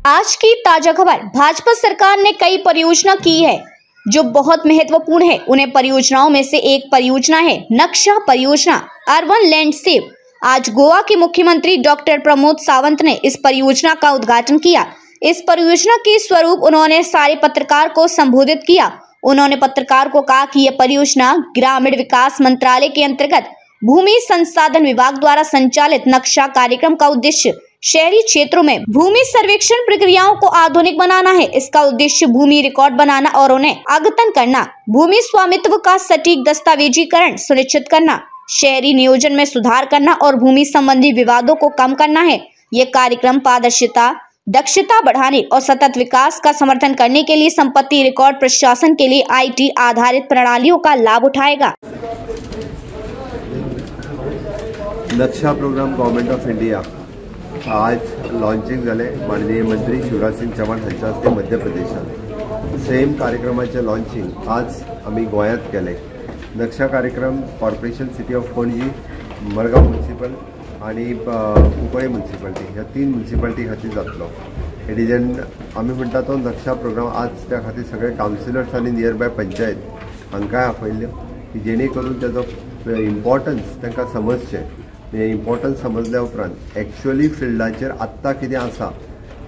आज की ताजा खबर। भाजपा सरकार ने कई परियोजना की है जो बहुत महत्वपूर्ण है। उन्हें परियोजनाओं में से एक परियोजना है नक्शा परियोजना, अर्बन लैंडस्केप। आज गोवा के मुख्यमंत्री डॉक्टर प्रमोद सावंत ने इस परियोजना का उद्घाटन किया। इस परियोजना के स्वरूप उन्होंने सारे पत्रकार को संबोधित किया। उन्होंने पत्रकार को कहा कि यह परियोजना ग्रामीण विकास मंत्रालय के अंतर्गत भूमि संसाधन विभाग द्वारा संचालित नक्शा कार्यक्रम का उद्देश्य शहरी क्षेत्रों में भूमि सर्वेक्षण प्रक्रियाओं को आधुनिक बनाना है। इसका उद्देश्य भूमि रिकॉर्ड बनाना और उन्हें अद्यतन करना, भूमि स्वामित्व का सटीक दस्तावेजीकरण सुनिश्चित करना, शहरी नियोजन में सुधार करना और भूमि संबंधी विवादों को कम करना है। ये कार्यक्रम पारदर्शिता, दक्षता बढ़ाने और सतत विकास का समर्थन करने के लिए संपत्ति रिकॉर्ड प्रशासन के लिए IT आधारित प्रणालियों का लाभ उठाएगा। नक्शा प्रोग्राम गव्हर्नमेंट ऑफ इंडिया आज लॉन्चिंग झाले। माननीय मंत्री शिवराज सिंग चौहान हांच्या हस्ते मध्य प्रदेशात सेम कार्यक्रमाचे लॉन्चिंग आज आम्ही गोंयांत केले। नक्शा कार्यक्रम corporation city of Panaji, Madgaon municipal आणि कुंकळे म्युनिसिपालिटी ह्या 3 म्युनिसिपालिटी खातीर जातलो। इट इज एन आम्ही म्हणटा तो नक्शा प्रोग्राम आज त्या खातीर सगळे कावन्सिलर्स आणि नियरबाय पंचायत हांकांय आपयल्यो की जेणे करून त्याचो इम्पॉर्टन्स तांकां समजचें। इम्पॉर्टन्स समजल्या उपरांत एक्चुअली फिल्डाचेर आत्ता कितें आसा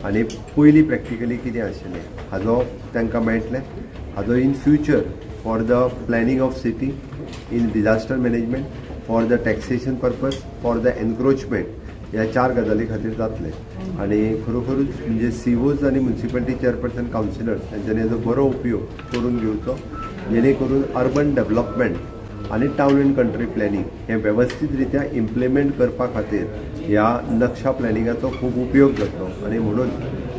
आनी पयलीं प्रॅक्टिकली कितें आशिल्लें हाजो तांकां मेळटलें। हाजो in future for the planning of city, in disaster management, for the taxation purpose, for the encroachment ह्या 4 गजाली खातीर जातले। आनी खरोखरूच म्हणजे COs आनी म्युनिसिपालिटी चेअरपर्सन कावन्सिलर्स हांच्यानी हाजो बरो उपयोग करून घेवचो, जेणे करून अर्बन डेव्हलपमेंट आणि टाउन एंड कंट्री प्लॅनिंग हे व्यवस्थित रित्या इम्प्लिमेंट करपा खातीर ह्या नक्शा प्लॅनिंगाचो खूब उपयोग जातलो। आणि म्हणून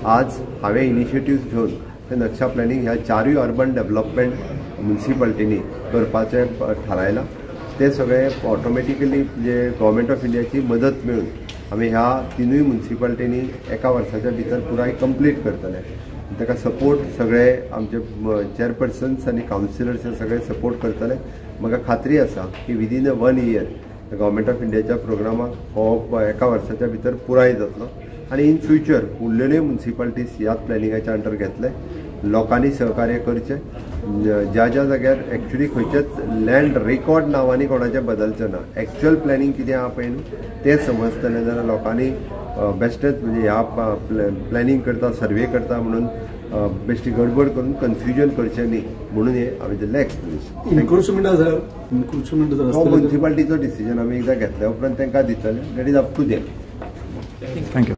आज हांवें इनिशिएटिव्स घेवन ते नक्शा प्लॅनिंग ह्या 4 अर्बन डेव्हलपमेंट म्युनिसिपालिटींनी करपाचें थारायलां। ते सगळे ऑटोमॅटिकली म्हणजे गव्हर्नमेंट ऑफ इंडियाची मदत मेळून आमी ह्या 3 म्युनिसिपालिटींनी एका वर्साच्या भितर पुराय कंप्लीट करतले। ताका सपोर्ट सगळे आमचे चेअरपर्सन्स आणि कावन्सिलर्स हे सगळे सपोर्ट करतले। म्हाका खात्री आसा की विदीन 1 इयर गव्हर्नमेंट ऑफ इंडियाच्या प्रोग्रामाक हो एका वर्साच्या भितर पुराय जातलो। आणि इन फ्युचर उरलेल्यो म्युनिसिपालिटीज ह्याच प्लॅनिंगाच्या अंडर घेतले। लोकांनी सहकार्य करचें। ज्या जाग्यार एक्चुअली खंयचेच लँड रेकॉर्ड नांवांनी कोणाचें बदलचें ना, एक्चुअल प्लॅनिंग कितें आहा पळय तें समजतलें जाल्यार लोकांनी बेश्टेच म्हणजे ह्या प्लॅनिंग करता, सर्वे करता म्हणून बेश्टी गडबड करून कन्फ्युजन करचें न्ही म्हणून हे हांवें दिल्लें एक्सप्लेनेशन। हो म्युनिसिपालिटीचो डिसिजन आमी एकदां घेतल्या उपरांत तांकां दितले। That is up to them. Thank you.